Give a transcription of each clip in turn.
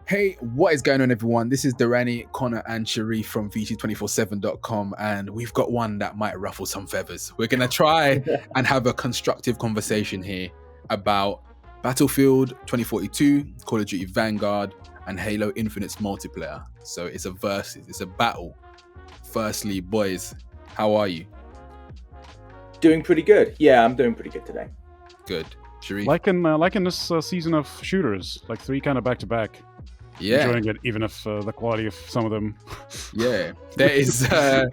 Hey, what is going on, everyone? This is Dorrani, Connor, and Sherif from VG247.com, and we've got one that might ruffle some feathers. We're going to try and have a constructive conversation here about Battlefield 2042, Call of Duty Vanguard, and Halo Infinite's multiplayer. So it's a versus, it's a battle. Firstly, boys, how are you? Doing pretty good. Yeah, I'm doing pretty good today. Good. Sherif? Like in this season of shooters, like 3 kind of back-to-back. Yeah. Enjoying it, even if the quality of some of them. Yeah, there is. I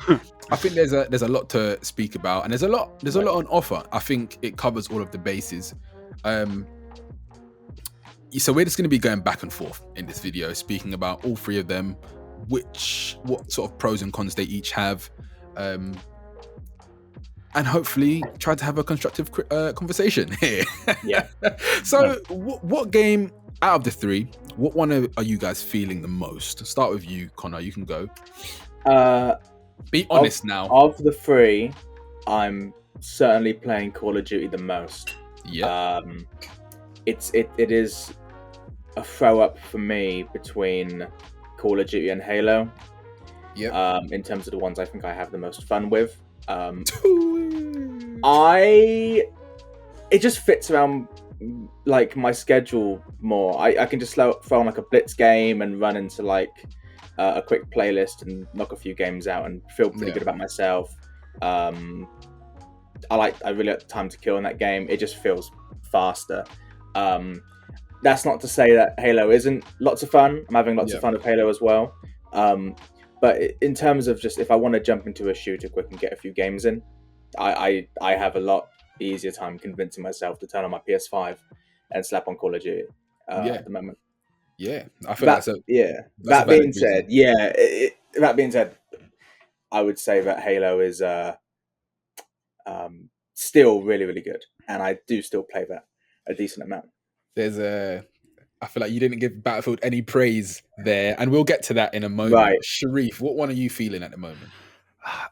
think there's a lot to speak about, and there's a lot on offer. I think it covers all of the bases. So we're just going to be going back and forth in this video, speaking about all three of them, what sort of pros and cons they each have, and hopefully try to have a constructive conversation here. Yeah. So, what game out of the three? What one are you guys feeling the most? Start with you, Connor. You can go. Be honest now. Of the three, I'm certainly playing Call of Duty the most. Yeah. It is a throw up for me between Call of Duty and Halo. Yeah. In terms of the ones I think I have the most fun with. It just fits around like my schedule more. I can just throw on like a blitz game and run into like a quick playlist and knock a few games out and feel pretty good about myself. I really like the time to kill in that game. It just feels faster. That's not to say that Halo isn't lots of fun. I'm having lots of fun with Halo as well. But in terms of just if I want to jump into a shooter quick and get a few games in, I have a lot easier time convincing myself to turn on my PS5 and slap on Call of Duty at the moment. Yeah, I feel That being said, I would say that Halo is still really, really good, and I do still play that a decent amount. I feel like you didn't give Battlefield any praise there, and we'll get to that in a moment. Right. Sherif, what one are you feeling at the moment?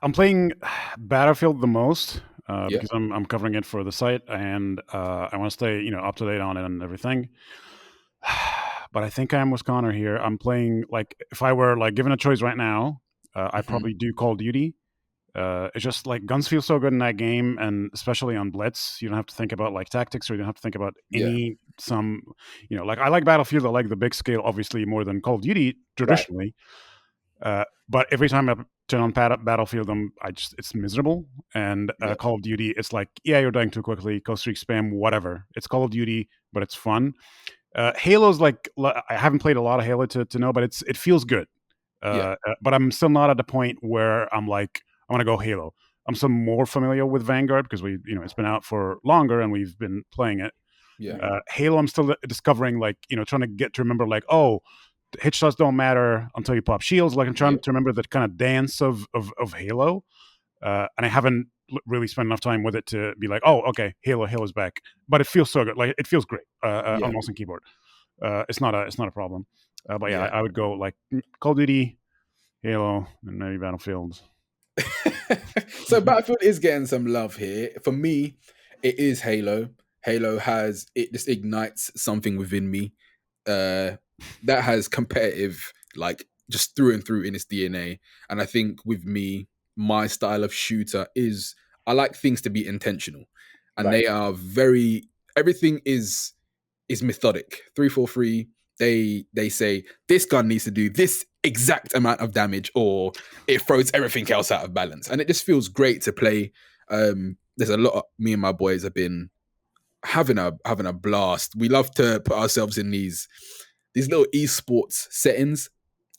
I'm playing Battlefield the most because I'm covering it for the site, and I want to stay up to date on it and everything. But I think I am with Connor here. I'm playing, like, if I were like given a choice right now, I'd probably do Call of Duty. It's just like guns feel so good in that game, and especially on Blitz, you don't have to think about like tactics, or you don't have to think about like I like Battlefield. I like the big scale, obviously, more than Call of Duty traditionally. Right. But every time I turn on Battlefield, it's miserable. And Call of Duty, it's like, you're dying too quickly, kill streak spam, whatever. It's Call of Duty, but it's fun. Halo's like, I haven't played a lot of Halo to know, but it feels good. But I'm still not at the point where I'm like, I want to go Halo. I'm still more familiar with Vanguard because it's been out for longer and we've been playing it. Yeah. Halo, I'm still discovering, like, trying to get to remember, like, headshots don't matter until you pop shields. Like, I'm trying to remember that kind of dance of Halo. And I haven't really spent enough time with it to be like, okay, Halo's back. But it feels so good. Like, it feels great on mouse and keyboard. It's not a problem. But I would go like Call of Duty, Halo, and maybe Battlefield. So Battlefield is getting some love here. For me, it is Halo. Halo just ignites something within me that has competitive, like, just through and through in its DNA. And I think with me, my style of shooter is I like things to be intentional, and they are everything is methodic. 343. They say this gun needs to do this exact amount of damage, or it throws everything else out of balance, and it just feels great to play. There's a lot of me and my boys have been having a blast. We love to put ourselves in these little esports settings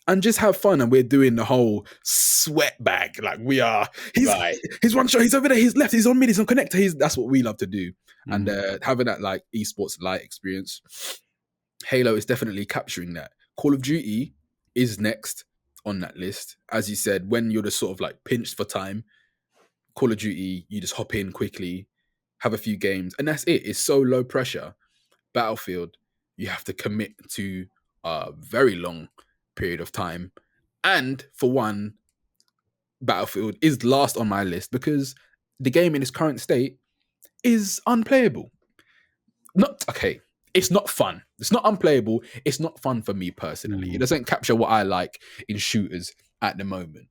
and just have fun. And we're doing the whole sweat bag. Like, we are. He's one shot. He's over there. He's left. He's on mid. He's on connector. That's what we love to do. Mm-hmm. And having that like esports light experience. Halo is definitely capturing that. Call of Duty is next on that list. As you said, when you're just sort of like pinched for time, Call of Duty, you just hop in quickly, have a few games, and that's it. It's so low pressure. Battlefield, you have to commit to a very long period of time. And for one, Battlefield is last on my list because the game in its current state is unplayable. It's not fun. It's not unplayable. It's not fun for me personally. It doesn't capture what I like in shooters at the moment.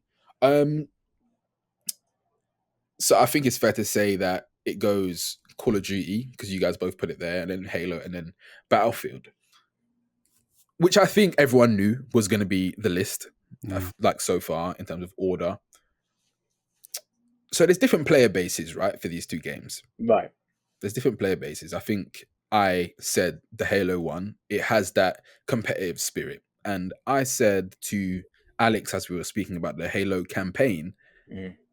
So I think it's fair to say that it goes Call of Duty, because you guys both put it there, and then Halo, and then Battlefield, which I think everyone knew was going to be the list, like so far in terms of order. So there's different player bases, right, for these two games. Right. There's different player bases. I think I said the Halo one, it has that competitive spirit. And I said to Alex, as we were speaking about the Halo campaign,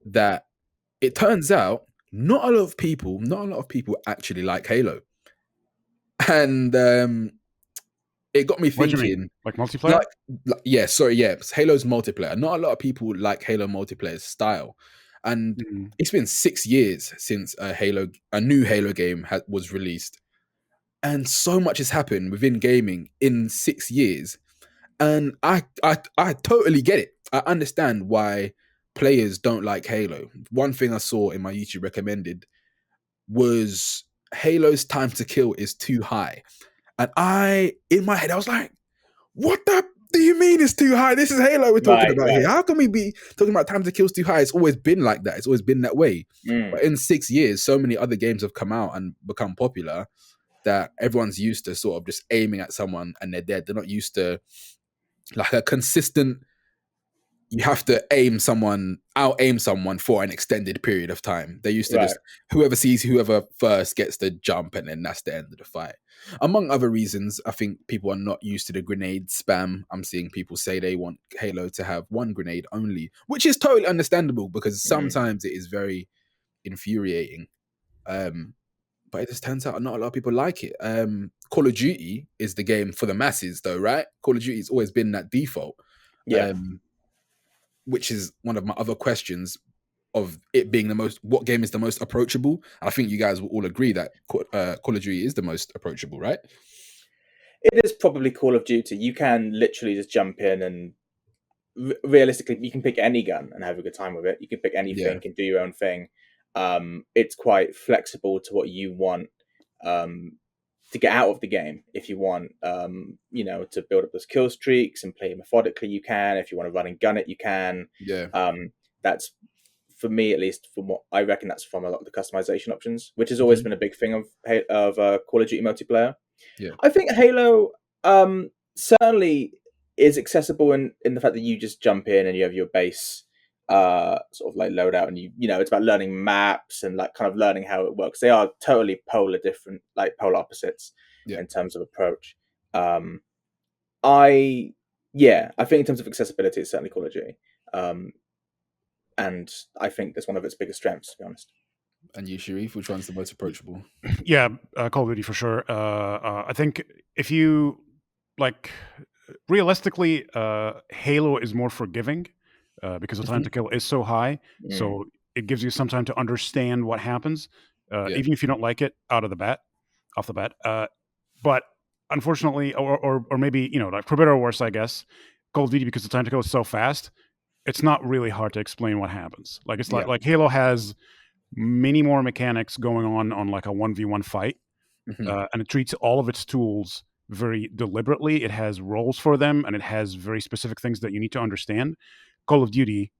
that it turns out not a lot of people actually like Halo. And it got me thinking. What do you mean? Like multiplayer? Halo's multiplayer. Not a lot of people like Halo multiplayer style. And it's been 6 years since a new Halo game was released. And so much has happened within gaming in 6 years. And I totally get it. I understand why players don't like Halo. One thing I saw in my YouTube recommended was Halo's time to kill is too high. And in my head, I was like, what the do you mean it's too high? This is Halo we're talking about here. How can we be talking about time to kill is too high? It's always been like that. It's always been that way. But in 6 years, so many other games have come out and become popular that everyone's used to sort of just aiming at someone and they're dead. They're not used to like a consistent, you have to out aim someone for an extended period of time. They're used to just whoever sees whoever first gets the jump, and then that's the end of the fight. Among other reasons, I think people are not used to the grenade spam. I'm seeing people say they want Halo to have one grenade only, which is totally understandable because sometimes it is very infuriating. But it just turns out not a lot of people like it. Call of Duty is the game for the masses though, right? Call of Duty's always been that default. Which is one of my other questions of it being what game is the most approachable? I think you guys will all agree that Call of Duty is the most approachable, right? It is probably Call of Duty. You can literally just jump in and realistically, you can pick any gun and have a good time with it. You can pick anything and do your own thing. It's quite flexible to what you want to get out of the game. If you want, to build up those kill streaks and play methodically, you can. If you want to run and gun it, you can. That's, for me at least, from what I reckon, that's from a lot of the customization options, which has always been a big thing of Call of Duty multiplayer. I think Halo certainly is accessible in the fact that you just jump in and you have your base sort of like loadout, and it's about learning maps and like kind of learning how it works. They are totally polar opposites in terms of approach. I think in terms of accessibility, it's certainly Call of Duty, and I think that's one of its biggest strengths, to be honest. And you, Sherif, which one's the most approachable? Call of Duty for sure. I think if you like, realistically, Halo is more forgiving. Because the time to kill is so high, so it gives you some time to understand what happens, even if you don't like it off the bat. But unfortunately, or maybe like for better or worse, I guess, Call of Duty, because the time to kill is so fast, it's not really hard to explain what happens. Like it's like Halo has many more mechanics going on like a 1v1 fight, and it treats all of its tools very deliberately. It has roles for them, and it has very specific things that you need to understand. Call of Duty,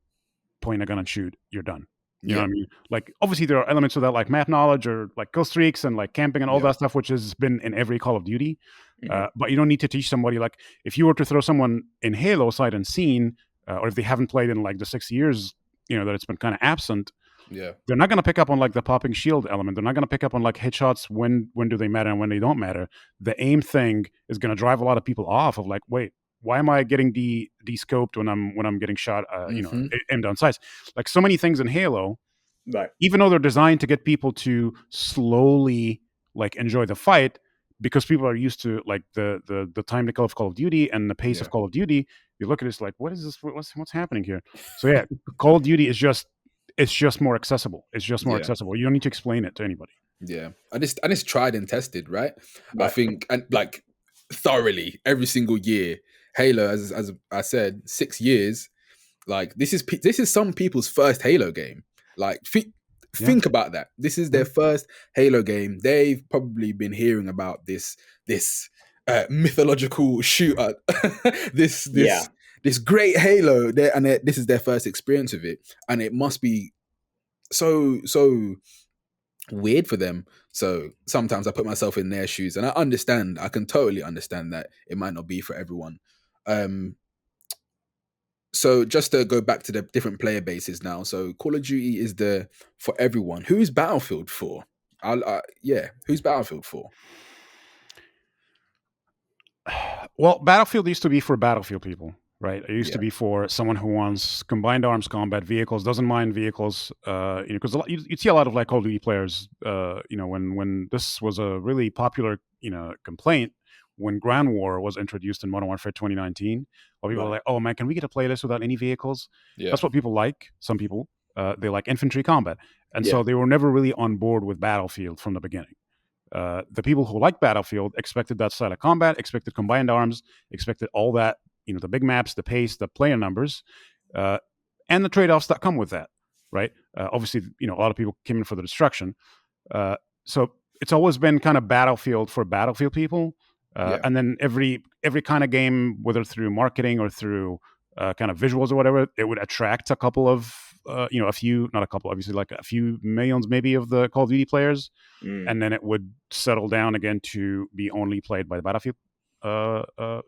point a gun and shoot, you're done. You know what I mean? Like, obviously there are elements of that, like map knowledge or like kill streaks and like camping and all that stuff, which has been in every Call of Duty. But you don't need to teach somebody, like if you were to throw someone in Halo sight unseen, or if they haven't played in like the 6 years, that it's been kind of absent, they're not going to pick up on like the popping shield element. They're not going to pick up on like headshots. When do they matter and when they don't matter? The aim thing is going to drive a lot of people off of like, wait, why am I getting de-scoped when I'm getting shot, aimed down sights? Like so many things in Halo, even though they're designed to get people to slowly like enjoy the fight, because people are used to like the time to kill of Call of Duty and the pace of Call of Duty, you look at it, it's like, what is this? What's happening here? So Call of Duty is just more accessible. It's just more accessible. You don't need to explain it to anybody. Yeah, and it's tried and tested, right? I think, and like thoroughly every single year. Halo, as I said, 6 years. Like this is some people's first Halo game. Like think about that. This is their first Halo game. They've probably been hearing about this mythological shooter. this Yeah. this this great Halo, and this is their first experience of it, and it must be so weird for them. So sometimes I put myself in their shoes, and I can totally understand that it might not be for everyone. So just to go back to the different player bases now. So Call of Duty is for everyone. Who's Battlefield for? Who's Battlefield for? Well, Battlefield used to be for Battlefield people, right? It used to Yeah. be for someone who wants combined arms combat vehicles, doesn't mind vehicles. Because you see a lot of like Call of Duty players. When this was a really popular complaint when Ground War was introduced in Modern Warfare 2019. A lot of people were like, "Oh man, can we get a playlist without any vehicles?" Yeah. That's what people like. Some people they like infantry combat, and Yeah. so they were never really on board with Battlefield from the beginning. The people who like Battlefield expected that style of combat, expected combined arms, expected all that, the big maps, the pace, the player numbers, and the trade-offs that come with that, right? Obviously, a lot of people came in for the destruction. So it's always been kind of Battlefield for Battlefield people. And then every kind of game, whether through marketing or through kind of visuals or whatever, it would attract a couple of, a few, not a couple, obviously, like a few millions maybe of the Call of Duty players. And then it would settle down again to be only played by the Battlefield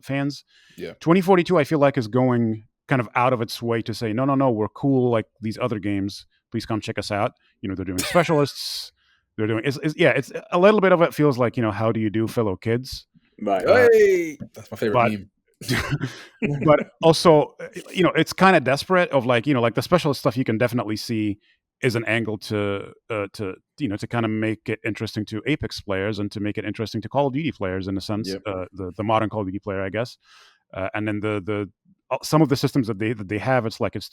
fans. Yeah. 2042, I feel like, is going kind of out of its way to say, no, we're cool like these other games. Please come check us out. They're doing specialists. They're doing, it's a little bit of it feels like, how do you do, fellow kids? Right. Hey, that's my favorite meme. But also, it's kind of desperate of like the specialist stuff you can definitely see is an angle to kind of make it interesting to Apex players and to make it interesting to Call of Duty players in a sense, the modern Call of Duty player, I guess. And then the some of the systems that they have, it's like it's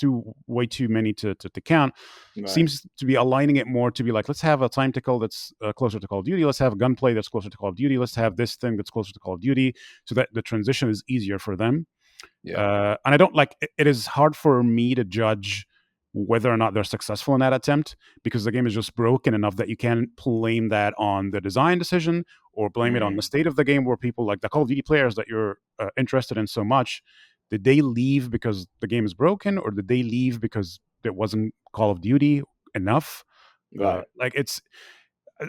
way too many to count. Right. Seems to be aligning it more to be like, let's have a time to kill that's closer to Call of Duty. Let's have a gunplay that's closer to Call of Duty. Let's have this thing that's closer to Call of Duty, so that the transition is easier for them. Yeah. And I don't like it is hard for me to judge whether or not they're successful in that attempt, because the game is just broken enough that you can't blame that on the design decision or blame it on the state of the game, where people like the Call of Duty players that you're interested in so much, did they leave because the game is broken, or did they leave because it wasn't Call of Duty enough? Right. Like it's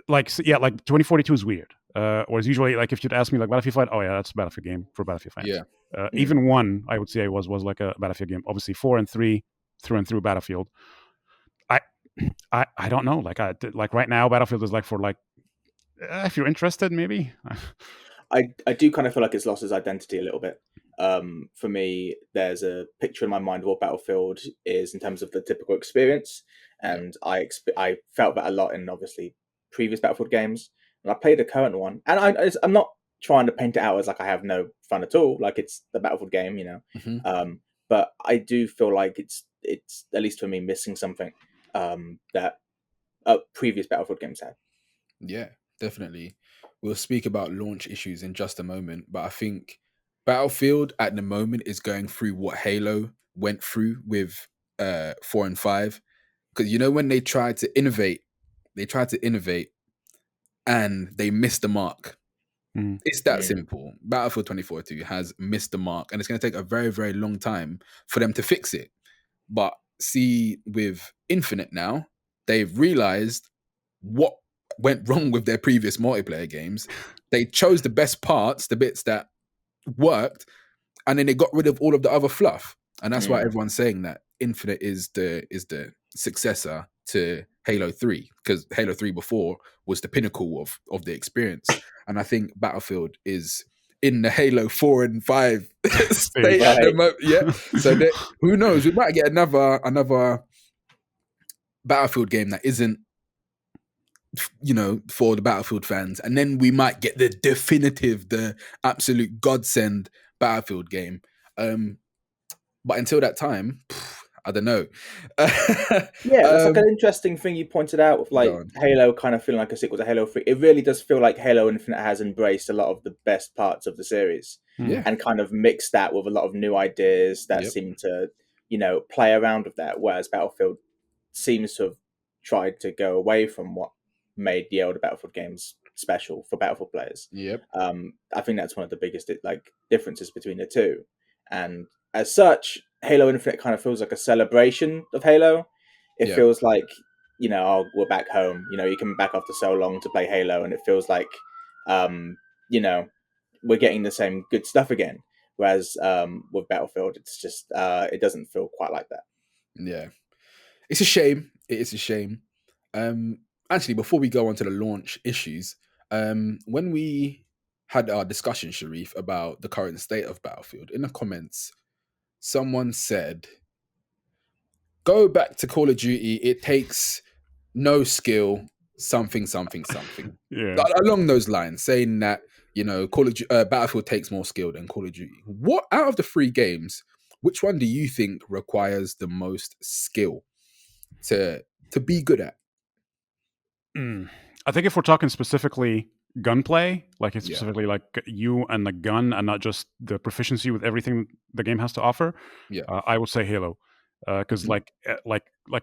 like 2042 is weird. Whereas usually, like if you'd ask me like Battlefield 5, oh yeah, that's a Battlefield game for Battlefield fans. Yeah. Even 1, I would say was like a Battlefield game. Obviously 4 and 3 through and through Battlefield. I don't know. Like right now, Battlefield is like for like if you're interested, maybe. I do kind of feel like it's lost its identity a little bit. For me, there's a picture in my mind of what Battlefield is in terms of the typical experience, and I felt that a lot in obviously previous Battlefield games. And I played the current one, and I'm not trying to paint it out as like I have no fun at all. Like it's the Battlefield game, but I do feel like it's at least for me missing something that previous Battlefield games had. Yeah, definitely. We'll speak about launch issues in just a moment, but I think Battlefield at the moment is going through what Halo went through with 4 and 5. Because when they tried to innovate and they missed the mark. It's that simple. Battlefield 2042 has missed the mark, and it's going to take a very, very long time for them to fix it. But see, with Infinite now, they've realized what went wrong with their previous multiplayer games. They chose the best parts, the bits that worked, and then they got rid of all of the other fluff. And that's why everyone's saying that Infinite is the successor to Halo 3, because Halo 3 before was the pinnacle of the experience. And I think Battlefield is in the Halo 4 and 5 state at the moment. Yeah. So who knows? We might get another Battlefield game that isn't for the Battlefield fans, and then we might get the definitive, the absolute godsend Battlefield game. But until that time, I don't know. Yeah, that's like an interesting thing you pointed out with like Halo kind of feeling like a sequel to Halo 3. It really does feel like Halo Infinite has embraced a lot of the best parts of the series and kind of mixed that with a lot of new ideas that seem to, play around with that, whereas Battlefield seems to have tried to go away from what made the older Battlefield games special for Battlefield players. Yep. I think that's one of the biggest differences between the two. And as such, Halo Infinite kind of feels like a celebration of Halo. It feels like, we're back home. You come back after so long to play Halo, and it feels like, we're getting the same good stuff again. Whereas with Battlefield, it's just it doesn't feel quite like that. Yeah, it's a shame. It is a shame. Actually, before we go on to the launch issues, when we had our discussion, Sherif, about the current state of Battlefield, in the comments, someone said, "Go back to Call of Duty. It takes no skill, something." Yeah. Along those lines, saying that Call of Battlefield takes more skill than Call of Duty. What out of the 3 games, which one do you think requires the most skill to be good at? I think if we're talking specifically gunplay, like it's specifically like you and the gun, and not just the proficiency with everything the game has to offer, I would say Halo. Because like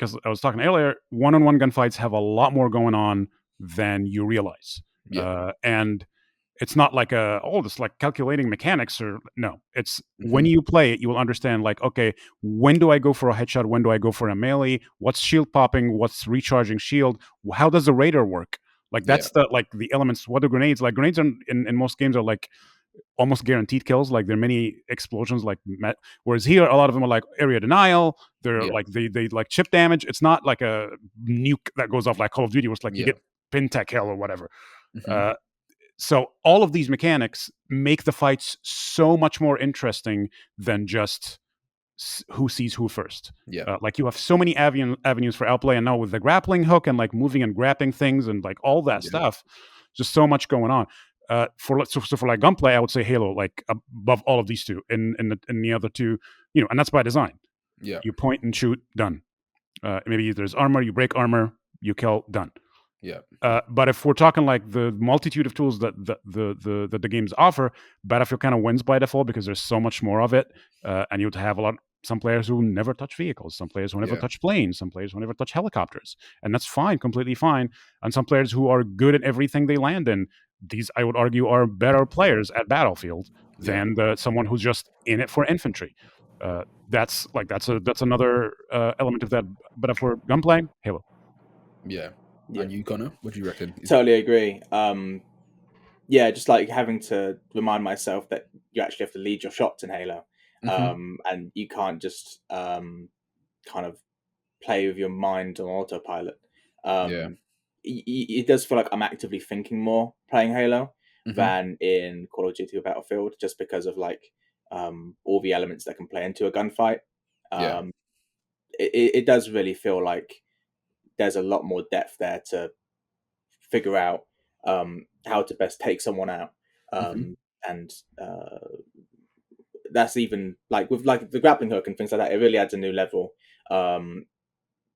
as I was talking earlier, one-on-one gunfights have a lot more going on than you realize. And it's not like this like calculating mechanics, or no. It's when you play it, you will understand like, okay, when do I go for a headshot? When do I go for a melee? What's shield popping? What's recharging shield? How does the radar work? Like that's the elements. What are grenades? Like grenades in most games are like almost guaranteed kills. Like there are many explosions. Whereas here, a lot of them are like area denial. They're like they like chip damage. It's not like a nuke that goes off like Call of Duty, where it's like you get pin-tech hell or whatever. So all of these mechanics make the fights so much more interesting than just who sees who first. Like you have so many avenues for outplay, and now with the grappling hook and like moving and grabbing things and like all that stuff, just so much going on. For like gunplay, I would say Halo like above all of these two. In the other two, and that's by design. You point and shoot, done. Maybe there's armor, you break armor, you kill, done. But if we're talking like the multitude of tools that the games offer, Battlefield kind of wins by default because there's so much more of it, and you'd have some players who never touch vehicles, some players who never touch planes, some players who never touch helicopters, and that's fine, completely fine. And some players who are good at everything they land in. These, I would argue, are better players at Battlefield than someone who's just in it for infantry. That's another element of that. But for gunplay, Halo. And you, Connor, what do you reckon? Totally agree. Just like having to remind myself that you actually have to lead your shots in Halo, and you can't just kind of play with your mind on autopilot. It does feel like I'm actively thinking more playing Halo than in Call of Duty or Battlefield, just because of like all the elements that can play into a gunfight. It does really feel like there's a lot more depth there to figure out how to best take someone out. And that's even like with like the grappling hook and things like that, it really adds a new level to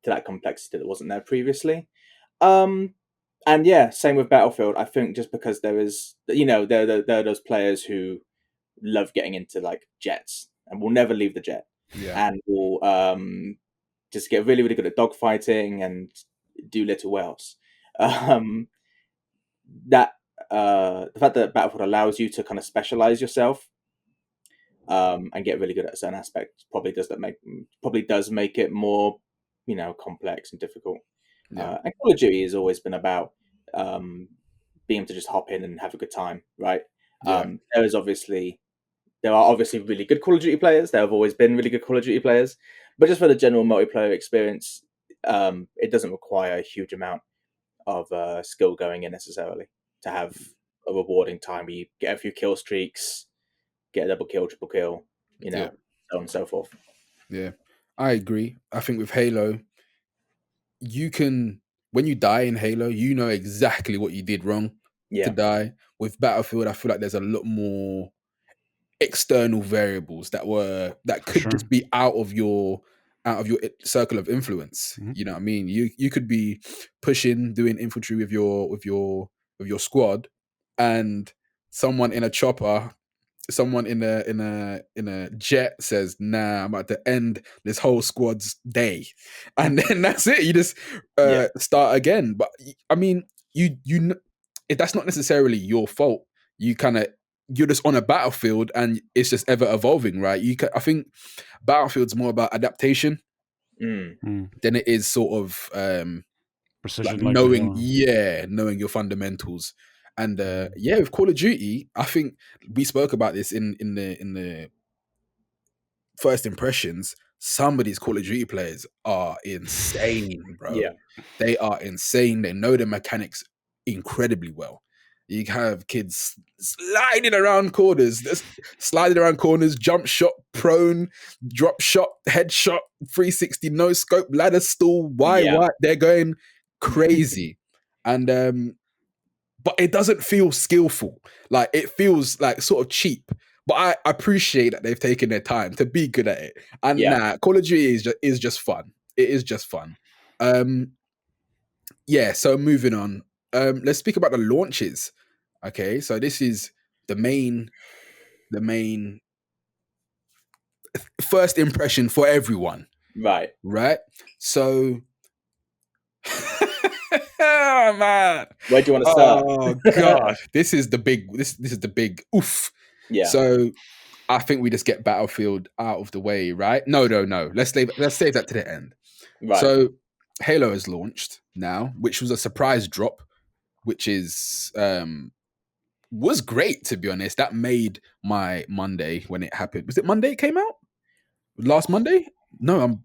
that complexity that wasn't there previously. And same with Battlefield. I think just because there is, there are those players who love getting into like jets and will never leave the jet, and will just get really, really good at dogfighting and do little else. The fact that Battlefield allows you to kind of specialize yourself and get really good at a certain aspect probably does make it more, complex and difficult. And Call of Duty has always been about being able to just hop in and have a good time, right? There are obviously really good Call of Duty players. There have always been really good Call of Duty players, but just for the general multiplayer experience, it doesn't require a huge amount of skill going in necessarily to have a rewarding time where you get a few kill streaks, get a double kill, triple kill, so on and so forth. I agree. I think with Halo, when you die in Halo, you know exactly what you did wrong to die. With Battlefield, I feel like there's a lot more external variables that could just be out of your circle of influence. You know what I mean? You could be pushing, doing infantry with your squad, and someone in a chopper, someone in a jet says, "Nah, I'm about to end this whole squad's day," and then that's it. You just start again. But I mean, that's not necessarily your fault. You're just on a battlefield and it's just ever evolving, right? I think Battlefield's more about adaptation than it is sort of precision, like knowing Halo. knowing your fundamentals. And with Call of Duty, I think we spoke about this in the first impressions. Some of these Call of Duty players are insane, bro. Yeah. They are insane. They know the mechanics incredibly well. You have kids sliding around corners, jump shot, prone, drop shot, headshot, 360, no scope, ladder stall, why? They're going crazy. And but it doesn't feel skillful. Like, it feels like sort of cheap. But I appreciate that they've taken their time to be good at it. And Call of Duty is just fun. It is just fun. So moving on. Let's speak about the launches. Okay, so this is the main first impression for everyone. Right? So oh man. Where do you want to start? Oh god. This is the big oof. Yeah. So I think we just get Battlefield out of the way, right? No. Let's save that to the end. Right. So Halo has launched now, which was a surprise drop, which is was great, to be honest. That made my Monday when it happened. Was it Monday it came out? Last Monday? No,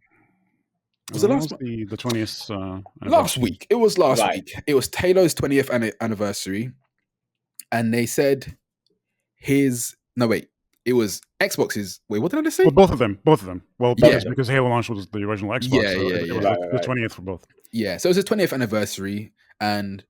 was it last the 20th? Last week. It was last week. It was Halo's 20th anniversary, and they said it was Xbox's. Wait, what did I just say? Well, both of them. Well, because Halo launch was the original Xbox. It was the 20th for both. Yeah, so it was his 20th anniversary, and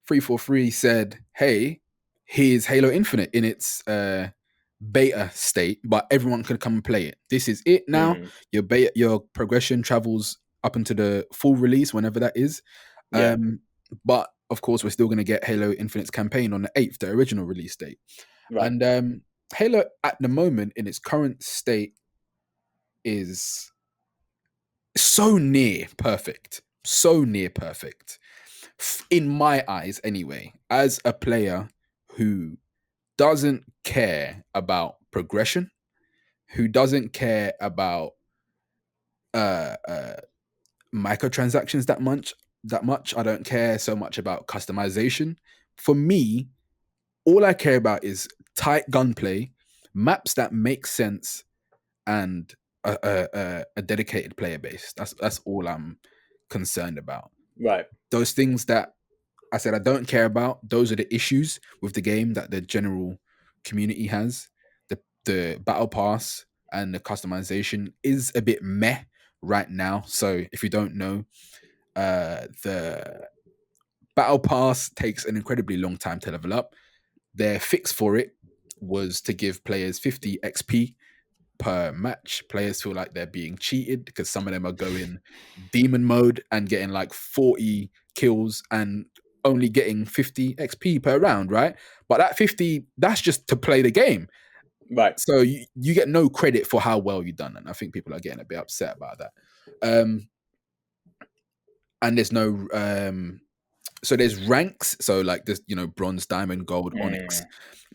343 said, "Hey, here's Halo Infinite in its beta state, but everyone can come and play it. This is it now. Your progression travels up into the full release, whenever that is. But of course, we're still going to get Halo Infinite's campaign on the 8th, the original release date. And Halo, at the moment, in its current state, is so near perfect. In my eyes, anyway, as a player who doesn't care about progression, who doesn't care about microtransactions that much. I don't care so much about customization. For me, all I care about is tight gunplay, maps that make sense, and a dedicated player base. That's all I'm concerned about. Right. Those things that I said I don't care about, those are the issues with the game that the general community has. The battle pass and the customization is a bit meh right now. So if you don't know, the battle pass takes an incredibly long time to level up. Their fix for it was to give players 50 XP per match. Players feel like they're being cheated because some of them are going demon mode and getting like 40 kills and only getting 50 XP per round, right? But that 50, that's just to play the game. Right. So you get no credit for how well you've done. And I think people are getting a bit upset about that. And there's no... so there's ranks. So like this, bronze, diamond, gold, onyx.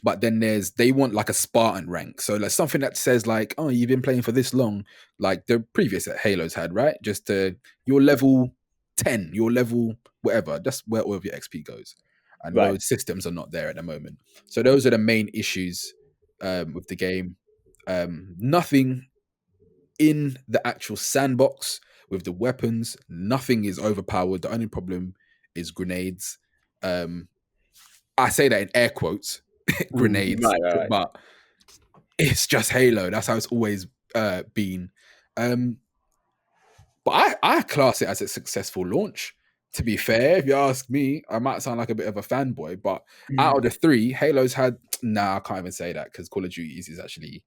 But then they want like a Spartan rank. So like something that says like, oh, you've been playing for this long, like the previous Halos had, right? Just your level 10, your level whatever. That's where all of your XP goes. And those systems are not there at the moment. So those are the main issues with the game. Nothing in the actual sandbox with the weapons. Nothing is overpowered. The only problem is grenades. I say that in air quotes. Grenades, but it's just Halo. That's how it's always been. But I class it as a successful launch. To be fair, if you ask me, I might sound like a bit of a fanboy, but out of the three, Halo's had... I can't even say that because Call of Duty is actually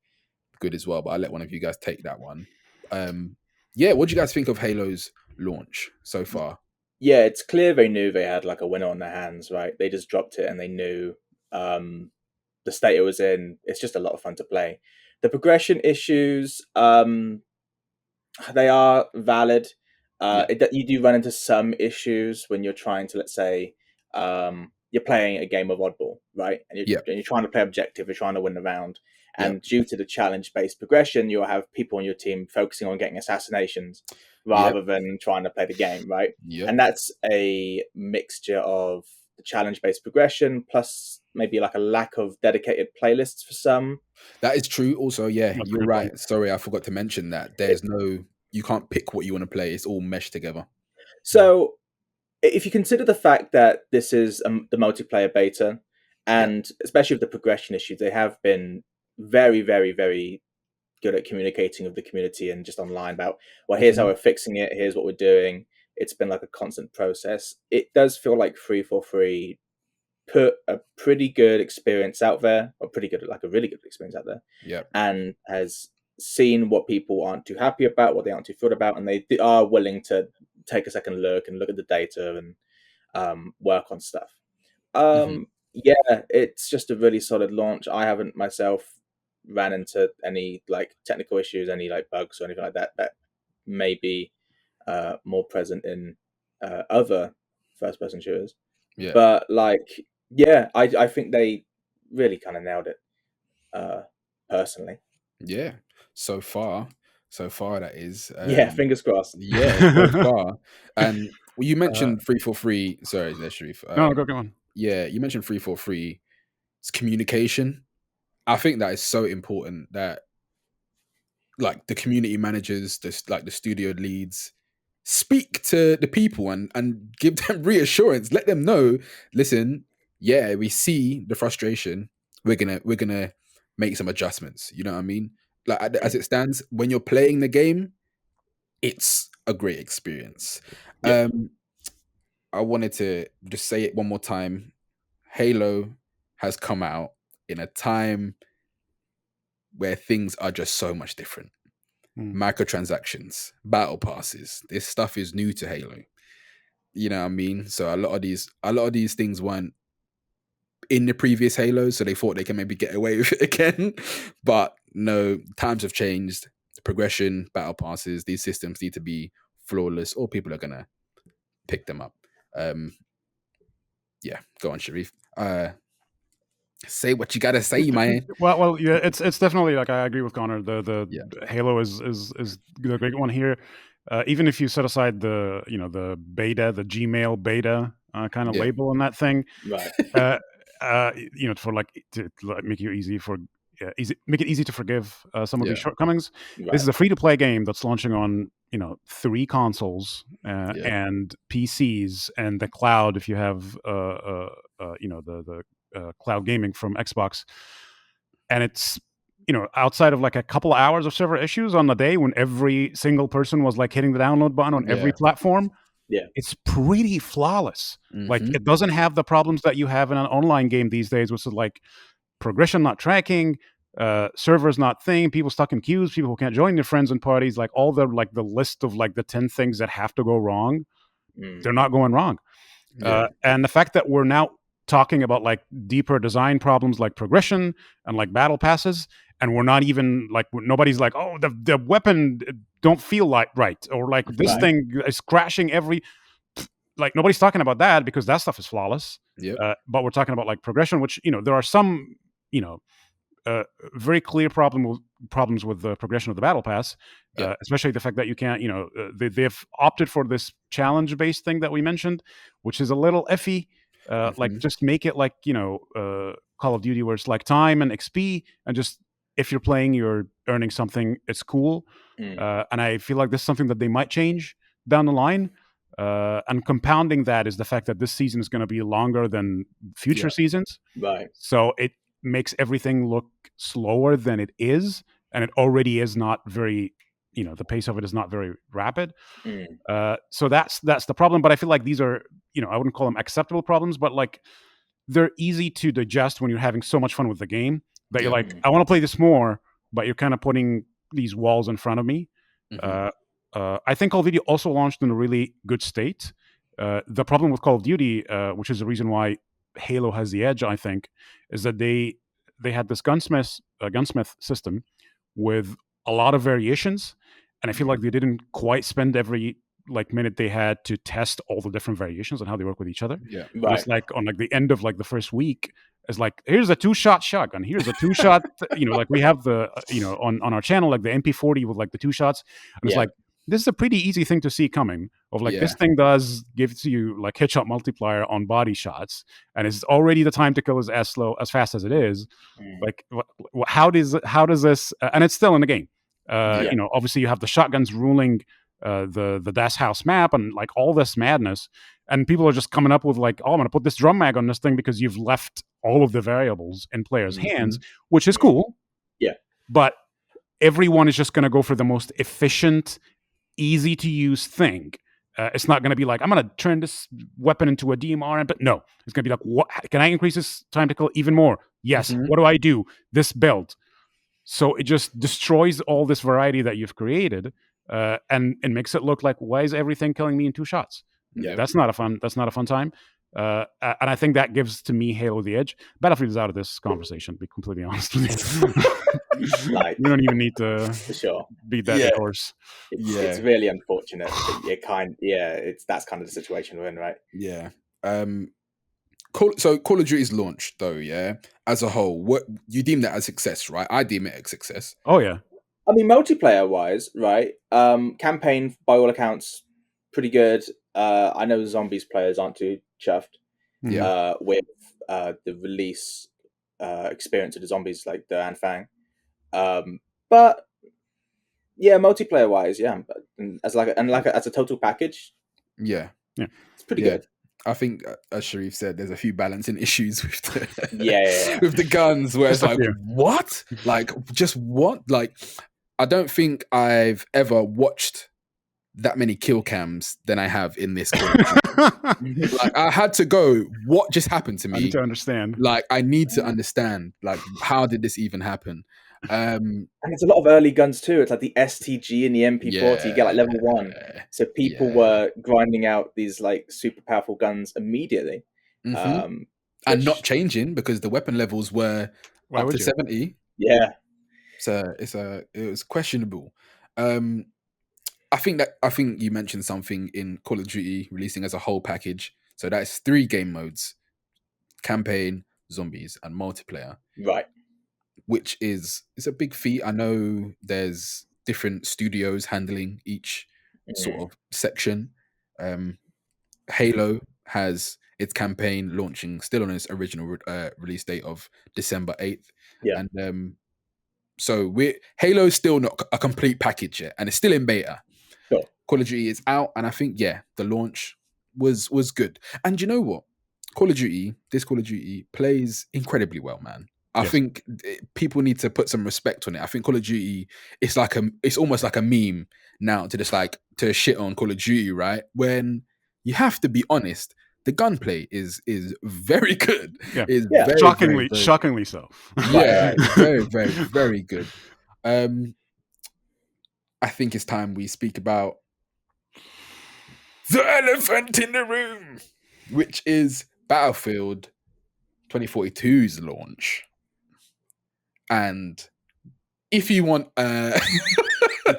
good as well, but I'll let one of you guys take that one. What do you guys think of Halo's launch so far? Yeah, it's clear they knew they had like a winner on their hands, right? They just dropped it and they knew the state it was in. It's just a lot of fun to play. The progression issues, they are valid. You do run into some issues when you're trying to, let's say, you're playing a game of oddball, right? And you're trying to play objective, you're trying to win the round. And due to the challenge-based progression, you'll have people on your team focusing on getting assassinations rather than trying to play the game, right? And that's a mixture of the challenge-based progression plus maybe like a lack of dedicated playlists for some. That is true. Also, you're right. Sorry, I forgot to mention that. You can't pick what you want to play. It's all meshed together. So if you consider the fact that this is the multiplayer beta, and especially with the progression issues, they have been very, very, very good at communicating with the community and just online about, well, here's how we're fixing it, here's what we're doing. It's been like a constant process. It does feel like 343 put a pretty good experience out there, or a really good experience out there, and has seen what people aren't too happy about, what they aren't too thrilled about, and they are willing to take a second look and look at the data and work on stuff. It's just a really solid launch. I haven't myself ran into any like technical issues, any like bugs or anything like that may be more present in other first-person shooters. But like, I think they really kind of nailed it, personally. So far that is. Fingers crossed. So far. And you mentioned 343. Sorry, Sherif. No, go on. Yeah, you mentioned 343. It's communication. I think that is so important that like the community managers, the studio leads, speak to the people and give them reassurance. Let them know, listen, we see the frustration. We're gonna make some adjustments. You know what I mean? Like as it stands, when you're playing the game, it's a great experience. I wanted to just say it one more time. Halo has come out in a time where things are just so much different. Microtransactions, battle passes, this stuff is new to Halo. You know what I mean? So a lot of these things weren't in the previous Halos, so they thought they can maybe get away with it again. But no, times have changed. The progression, battle passes, these systems need to be flawless, or people are gonna pick them up. Go on, Sherif. Say what you gotta say, man. Well, yeah, it's definitely like I agree with Connor. The Halo is the great one here. Even if you set aside the beta, the Gmail beta kind of label on that thing, right? For like to make you make it easy to forgive some of these shortcomings. Right. This is a free-to-play game that's launching on 3 consoles and PCs and the cloud if you have the cloud gaming from Xbox. And it's outside of like a couple of hours of server issues on the day when every single person was like hitting the download button on every platform, it's pretty flawless. Like it doesn't have the problems that you have in an online game these days, which is like progression not tracking, servers not thing, people stuck in queues, people who can't join their friends and parties, like all the like the list of like the 10 things that have to go wrong, they're not going wrong. And the fact that we're now talking about like deeper design problems like progression and like battle passes, and we're not even like, nobody's like, oh, the weapon don't feel like right, or like this thing is crashing like nobody's talking about that because that stuff is flawless. But we're talking about like progression, which there are some very clear problems with the progression of the battle pass, especially the fact that you can't they've opted for this challenge based thing that we mentioned, which is a little iffy. Like just make it like Call of Duty, where it's like time and XP, and just if you're playing you're earning something, it's cool. And I feel like this is something that they might change down the line. And compounding that is the fact that this season is going to be longer than future seasons, right? So it makes everything look slower than it is, and it already is not very the pace of it is not very rapid. So that's the problem. But I feel like these are I wouldn't call them acceptable problems, but like they're easy to digest when you're having so much fun with the game that you're like, I want to play this more, but you're kind of putting these walls in front of me. I think Call of Duty also launched in a really good state. The problem with Call of Duty, which is the reason why Halo has the edge, I think, is that they had this gunsmith system with a lot of variations, and I feel like they didn't quite spend every minute they had to test all the different variations and how they work with each other. Yeah. It was like on like the end of like the first week, it's like, here's a 2-shot shotgun, here's a 2-shot, like we have the on our channel like the MP40 with like the 2 shots, and it's like, this is a pretty easy thing to see coming, of like, this thing gives you like headshot multiplier on body shots, and it's already the time to kill is as fast as it is. Like, how does this and it's still in the game. Obviously you have the shotguns ruling the Das House map and like all this madness, and people are just coming up with like, oh, I'm gonna put this drum mag on this thing because you've left all of the variables in players' hands, which is cool. But everyone is just gonna go for the most efficient, easy to use thing. It's not going to be like, I'm going to turn this weapon into a DMR, but no, it's going to be like, what can I increase this time to kill even more? Yes. What do I do? This build. So it just destroys all this variety that you've created, and makes it look like, why is everything killing me in 2 shots? That's not a fun time. And I think that gives to me Halo the edge. Battlefield is out of this conversation, to be completely honest with you. Like, we don't even need to beat that horse. It's really unfortunate. That's kind of the situation we're in, right? Yeah. So Call of Duty's launch, though, as a whole, what you deem that as success, right? I deem it a success. Oh yeah. I mean, multiplayer wise, right? Campaign, by all accounts, pretty good. I know the zombies players aren't too chuffed with the release experience of the zombies, like the Anfang. But yeah, multiplayer wise, as a total package, it's pretty good. I think, as Sherif said, there's a few balancing issues with the with the guns, where it's like, what? Like, just what? Like, I don't think I've ever watched that many kill cams than I have in this game. Like, I had to go, what just happened to me? I need to understand. Like, I need to understand, like, how did this even happen? And it's a lot of early guns too. It's like the STG and the MP40. You get like level 1. So people were grinding out these like super powerful guns immediately, and not changing because the weapon levels were up to 70. Yeah, so it was questionable. I think you mentioned something in Call of Duty releasing as a whole package. So that's 3 game modes: campaign, zombies, and multiplayer. Right. Which is a big feat. I know there's different studios handling each sort of section. Halo has its campaign launching still on its original release date of December 8th. Yeah. And so Halo's still not a complete package yet, and it's still in beta. Sure. Call of Duty is out, and I think the launch was good. And you know what? This Call of Duty plays incredibly well, man. I think people need to put some respect on it. I think Call of Duty, it's almost like a meme now to just like to shit on Call of Duty, right? When you have to be honest, the gunplay is very good. Yeah, very, shockingly, very, very, shockingly so. Yeah, very, very, very good. I think it's time we speak about the elephant in the room, which is Battlefield 2042's launch. And if you want the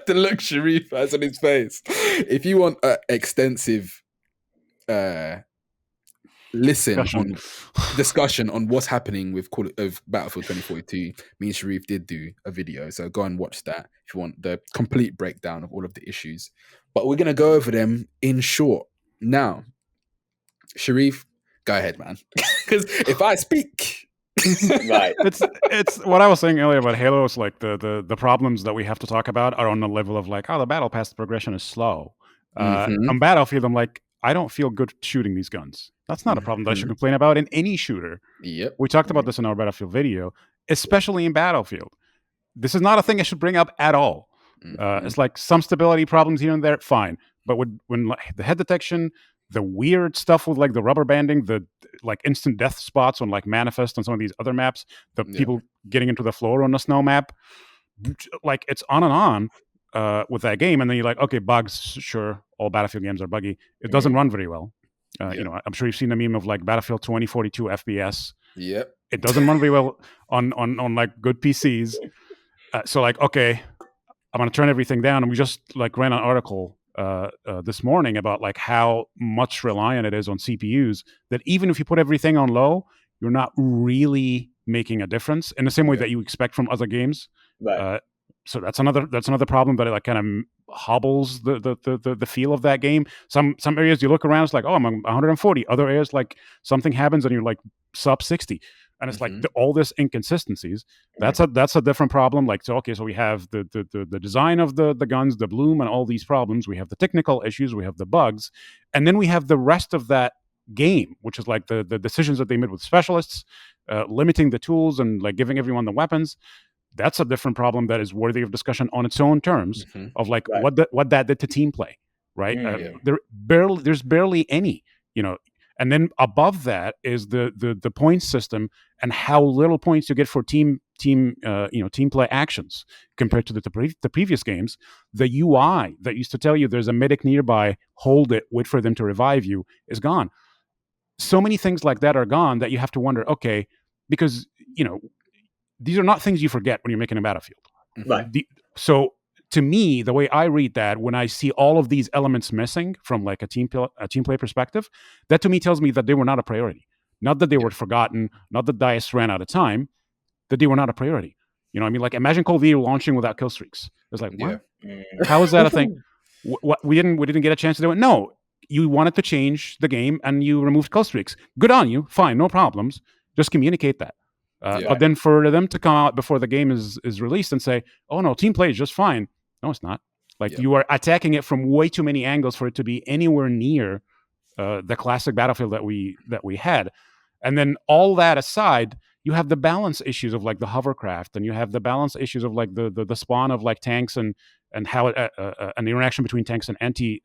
look Sherif has on his face, if you want an extensive discussion on what's happening with Battlefield 2042, me and Sherif did do a video, so go and watch that if you want the complete breakdown of all of the issues. But we're gonna go over them in short. Now, Sherif, go ahead, man. Because if I speak, right, it's what I was saying earlier about Halo. Is like the problems that we have to talk about are on the level of like, the battle pass progression is slow. On Battlefield, I'm like, I don't feel good shooting these guns. That's not a problem that I should complain about in any shooter. Yep. We talked about this in our Battlefield video, especially in Battlefield. This is not a thing I should bring up at all. It's like some stability problems here and there, fine. But when the head detection, the weird stuff with like the rubber banding, the like instant death spots on like Manifest on some of these other maps, people getting into the floor on the snow map, like it's on and on with that game. And then you're like, okay, bugs, sure, all Battlefield games are buggy. It doesn't run very well. I'm sure you've seen the meme of like Battlefield 2042 FPS. Yep. It doesn't run very well on like good PCs. So like, okay, I'm gonna turn everything down. And we just like ran an article this morning about like how much reliant it is on CPUs, that even if you put everything on low, you're not really making a difference in the same way that you expect from other games. Right. So that's another problem that it like kind of hobbles the feel of that game. Some areas you look around, it's like, oh, I'm 140. Other areas, like something happens and you're like sub 60, and it's like all this inconsistencies. That's a different problem. Like, so we have the design of the guns, the bloom, and all these problems. We have the technical issues, we have the bugs, and then we have the rest of that game, which is like the decisions that they made with specialists, limiting the tools and like giving everyone the weapons. That's a different problem that is worthy of discussion on its own terms, of like what that did to team play, right? There's barely any, and then above that is the point system and how little points you get for team play actions compared to the previous games. The UI that used to tell you there's a medic nearby, hold it, wait for them to revive you, is gone. So many things like that are gone that you have to wonder, okay, because these are not things you forget when you're making a Battlefield. Right. So to me, the way I read that, when I see all of these elements missing from like a team play perspective, that to me tells me that they were not a priority. Not that they were forgotten, not that DICE ran out of time, that they were not a priority. You know what I mean? Like, imagine Call of Duty launching without kill streaks. It's like, what? How is that a thing? What we didn't get a chance to do it? No, you wanted to change the game and you removed kill streaks. Good on you. Fine, no problems. Just communicate that. But then for them to come out before the game is released and say, oh no, team play is just fine. No, it's not. Like, you are attacking it from way too many angles for it to be anywhere near the classic Battlefield that we had. And then all that aside, you have the balance issues of like the hovercraft, and you have the balance issues of like the spawn of like tanks and how an interaction between tanks and anti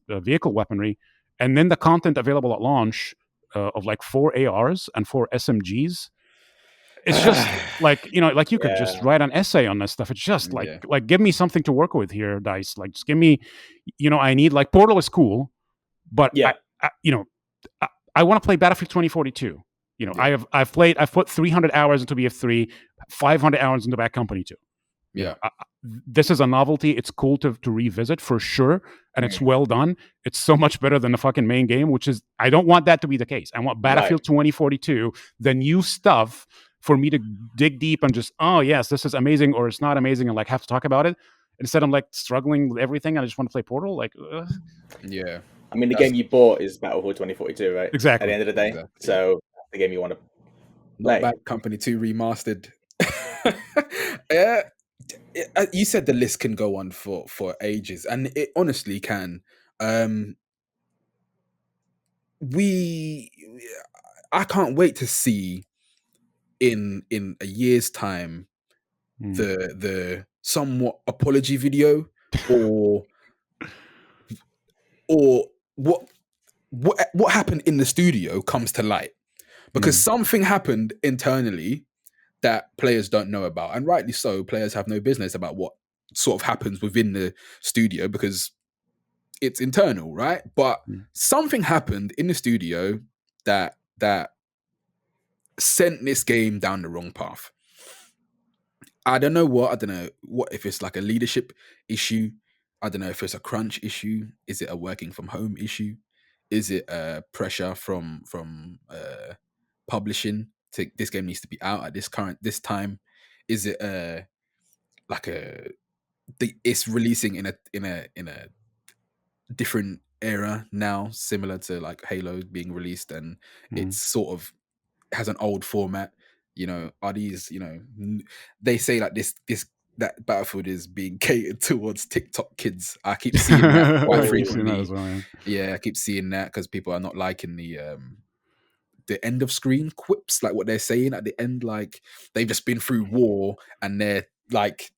vehicle weaponry, and then the content available at launch of like 4 ARs and 4 SMGs. It's just like, like you could just write an essay on this stuff. It's just like give me something to work with here, DICE. Like, just give me, I need, like, Portal is cool, but I want to play Battlefield 2042. I've put 300 hours into BF3, 500 hours into Bad Company 2. This is a novelty. It's cool to revisit for sure, and it's well done. It's so much better than the fucking main game, which is, I don't want that to be the case. I want Battlefield 2042, the new stuff, for me to dig deep and just, oh yes, this is amazing, or it's not amazing, and like have to talk about it. Instead, I'm like struggling with everything, and I just want to play Portal. Like, yeah. I mean, the game you bought is Battlefield 2042, right? Exactly. At the end of the day, so that's the game you want to play. Not Bad Company 2 remastered. You said the list can go on for ages, and it honestly can. I can't wait to see in a year's time the somewhat apology video, or what happened in the studio comes to light, because something happened internally that players don't know about, and rightly so. Players have no business about what sort of happens within the studio because it's internal, right? But something happened in the studio that sent this game down the wrong path. I don't know what if it's like a leadership issue. I don't know if it's a crunch issue. Is it a working from home issue? Is it pressure from publishing to, this game needs to be out at this time? Is it it's releasing in a different era now, similar to like Halo being released, and it's sort of has an old format? Are these, they say like that Battlefield is being catered towards TikTok kids. I keep seeing that quite frequently. I keep seeing that because people are not liking the end of screen quips, like what they're saying at the end, like they've just been through war and they're like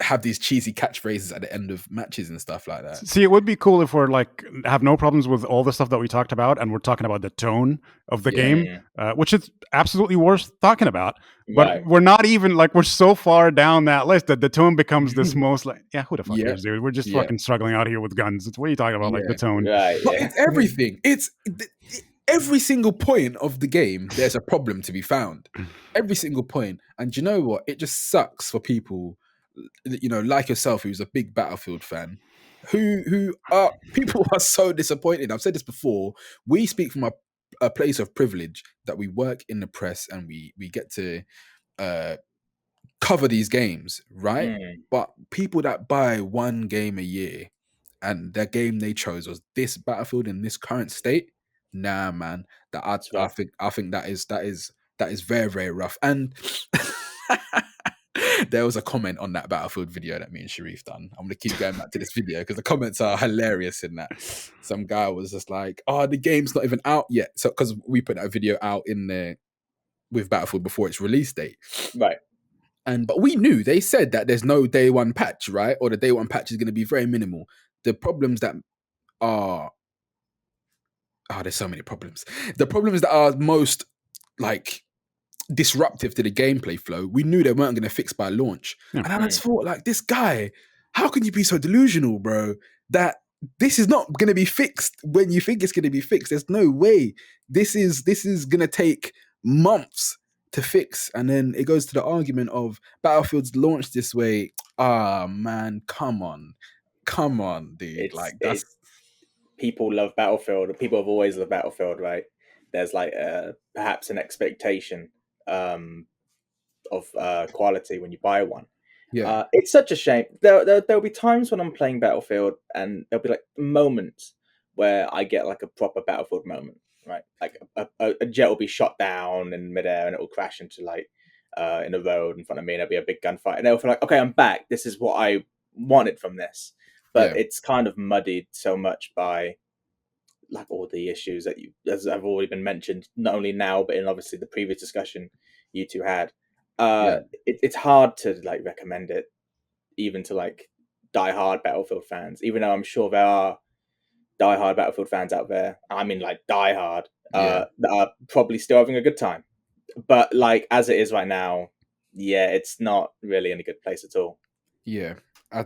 have these cheesy catchphrases at the end of matches and stuff like that. See, it would be cool if we're like have no problems with all the stuff that we talked about, and we're talking about the tone of the game, which is absolutely worth talking about. But we're not even like, we're so far down that list that the tone becomes this most like, who the fuck cares, dude? We're just fucking struggling out here with guns. What are you talking about? Like the tone, But it's everything. It's every single point of the game. There's a problem to be found. Every single point. And you know what? It just sucks for people like yourself, who's a big Battlefield fan, who are people are so disappointed. I've said this before. We speak from a place of privilege that we work in the press and we get to cover these games, right? But people that buy one game a year and their game they chose was this Battlefield in this current state, nah, man. I think that is very, very rough. And there was a comment on that Battlefield video that me and Sherif done. I'm gonna keep going back to this video because the comments are hilarious in that. Some guy was just like, "Oh, the game's not even out yet." So because we put that video out in there with Battlefield before its release date, right? But we knew they said that there's no day one patch, right? Or the day one patch is going to be very minimal. The problems that are there's so many problems. The problems that are most like disruptive to the gameplay flow, we knew they weren't going to fix by launch. And I just thought, like, this guy, how can you be so delusional, bro? That this is not going to be fixed when you think it's going to be fixed. There's no way. This is going to take months to fix. And then it goes to the argument of Battlefield's launched this way. Man, come on, dude. That's people love Battlefield. People have always loved Battlefield, right? There's like perhaps an expectation of quality when you buy one. Yeah, it's such a shame. There'll be times when I'm playing Battlefield and there'll be like moments where I get like a proper Battlefield moment, right? Like a jet will be shot down in midair and it will crash into like in the road in front of me, and there'll be a big gunfight, and they'll feel like, okay, I'm back. This is what I wanted from this. But it's kind of muddied so much by like all the issues that as have already been mentioned, not only now but in obviously the previous discussion you two had. It's hard to like recommend it even to like die-hard Battlefield fans, even though I'm sure there are die-hard Battlefield fans out there. I mean, like die-hard that are probably still having a good time. But like as it is right now, it's not really in a good place at all. Yeah, I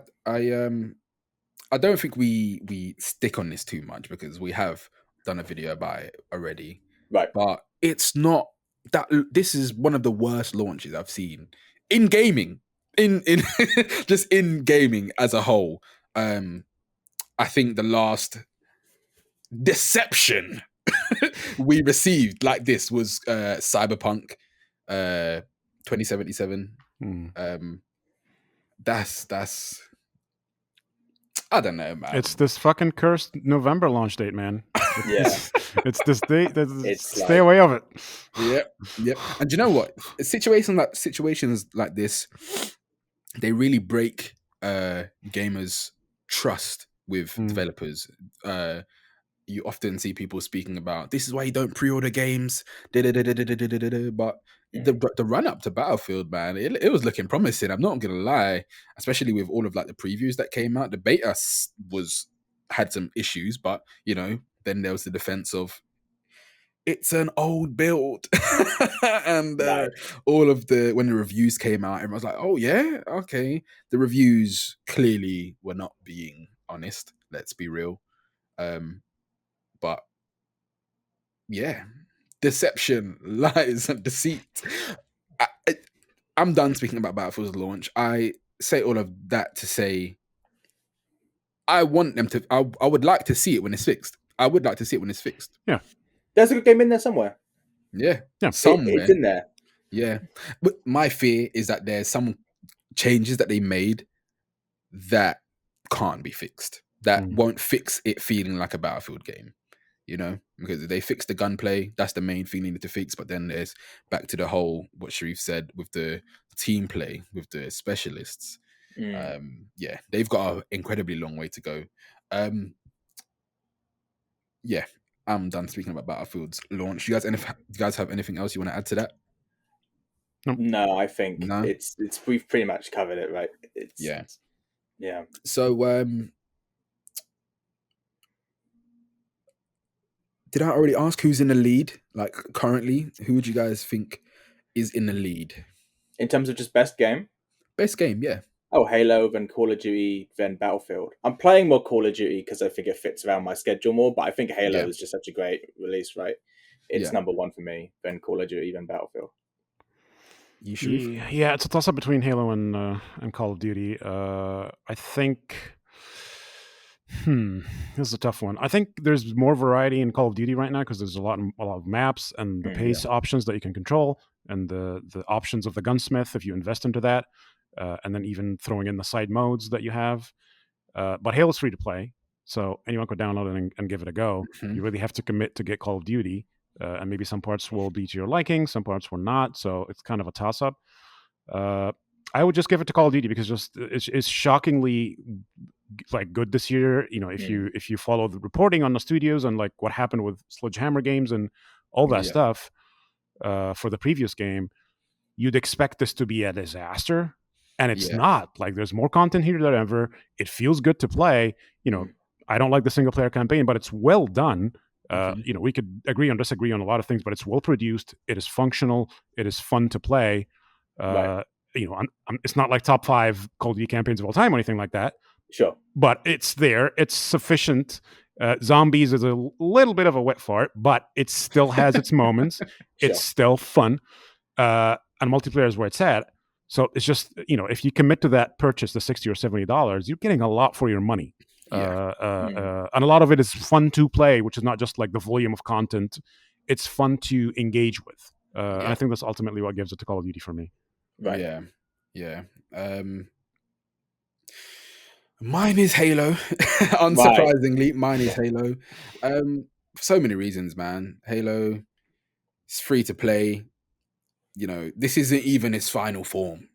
don't think we stick on this too much because we have done a video about it already. Right. But it's not that this is one of the worst launches I've seen in gaming. In just in gaming as a whole. I think the last deception we received like this was Cyberpunk 2077. That's I don't know, man. It's this fucking cursed November launch date, man. It's this date. Stay away of it. Yep. And do you know what? Situations like this, they really break gamers' trust with developers. You often see people speaking about this is why you don't pre-order games. But the run up to Battlefield, man, it was looking promising. I'm not gonna lie, especially with all of like the previews that came out. The beta had some issues, but then there was the defense of it's an old build, and all of when the reviews came out, everyone was like, "Oh yeah, okay." The reviews clearly were not being honest. Let's be real. But yeah, deception, lies, and deceit. I'm done speaking about Battlefield's launch. I say all of that to say I want them to. I would like to see it when it's fixed. I would like to see it when it's fixed. Yeah, there's a good game in there somewhere. Yeah. Somewhere it's in there. Yeah, but my fear is that there's some changes that they made that can't be fixed. That won't fix it feeling like a Battlefield game. Because they fixed the gunplay, that's the main thing they need to fix. But then there's back to the whole what Sherif said with the team play with the specialists. They've got an incredibly long way to go. I'm done speaking about Battlefield's launch. You guys have anything else you want to add to that? No, I think it's we've pretty much covered it, right? Yeah. So did I already ask who's in the lead? Like currently, who would you guys think is in the lead? In terms of just best game? Best game, yeah. Oh, Halo, then Call of Duty, then Battlefield. I'm playing more Call of Duty because I think it fits around my schedule more, but I think Halo is just such a great release, right? It's number one for me, then Call of Duty, then Battlefield. You, Sharif? Yeah, it's a toss up between Halo and Call of Duty. I think. This is a tough one. I think there's more variety in Call of Duty right now because there's a lot of maps and the pace options that you can control, and the options of the gunsmith if you invest into that, and then even throwing in the side modes that you have. But Halo's free to play, so anyone could download it and give it a go. Mhm. You really have to commit to get Call of Duty, and maybe some parts will be to your liking, some parts will not. So it's kind of a toss up. I would just give it to Call of Duty because just it's shockingly like good this year. You know, if you follow the reporting on the studios and like what happened with Sledgehammer Games and all that stuff for the previous game, you'd expect this to be a disaster, and it's not. Like, there's more content here than ever. It feels good to play. You know, I don't like the single player campaign, but it's well done. You know, we could agree or disagree on a lot of things, but it's well produced. It is functional. It is fun to play. Right. You know, it's not like top 5 Call of Duty campaigns of all time or anything like that. Sure. But it's there. It's sufficient. Zombies is a little bit of a wet fart, but it still has its moments. Sure. It's still fun. And multiplayer is where it's at. So it's just, you know, if you commit to that purchase, the $60 or $70, you're getting a lot for your money. And a lot of it is fun to play, which is not just like the volume of content. It's fun to engage with. And I think that's ultimately what gives it to Call of Duty for me. Right. Yeah. Mine is Halo. Unsurprisingly, mine is Halo. For so many reasons, man. Halo, it's free to play. You know, this isn't even its final form.